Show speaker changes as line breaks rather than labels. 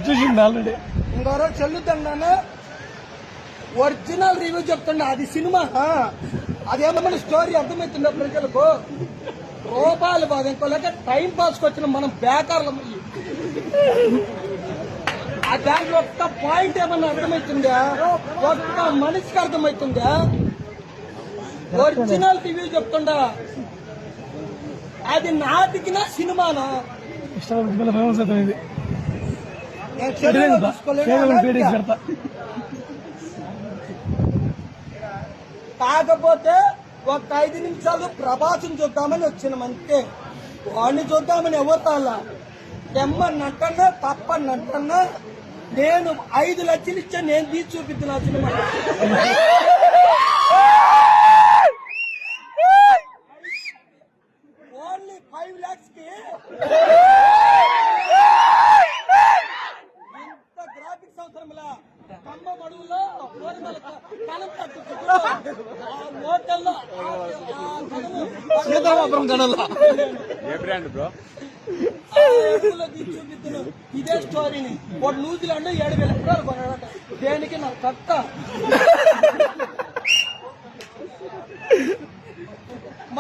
చూసింది ఆల్రెడీ.
ఇంకొకరో చెల్లుతున్నాను ఒరిజినల్ రివ్యూ చెప్తుండ. అది సినిమా, అదేమన్నా స్టోరీ అర్థమవుతుందా ప్రజలకు? రూపాయలు బాధ ఇంకోలేక టైం పాస్కి వచ్చిన మనం బేకార్లం. ఆ దాంట్లో ఒక్క పాయింట్ ఏమన్నా అర్థమవుతుందా? ఒక్క మనిషికి అర్థమవుతుందా? ఒరిజినల్ రివ్యూ చెప్తుండా. అది నాటికినా సినిమానా? కాకపోతే ఒక 5 నిమిషాలు ప్రభాసం చూద్దామని వచ్చినామంతే. వాడిని చూద్దామని ఎవరు తెమ్మన్నంటన్నా తప్పన్నంటన్నా నేను 5 లక్షలు ఇచ్చా, నేను తీసి చూపిస్తున్నా సినిమా. ఓన్లీ 5 lakhs కి ఇంత గ్రాఫిక్స్ అవసరంలా. కమ్మ మడుగులో కలం కట్టుకుంటూ హోటల్లో
సీతారామపురం గడలో
ఏ బ్రాండ్ బ్రో?
తీసి చూపిస్తున్నాను ఇదే స్టోరీని. వాడు న్యూజిలాండ్ 7,000 ఎకరాలు కొన్నాడట. దేనికి నాకు కట్ట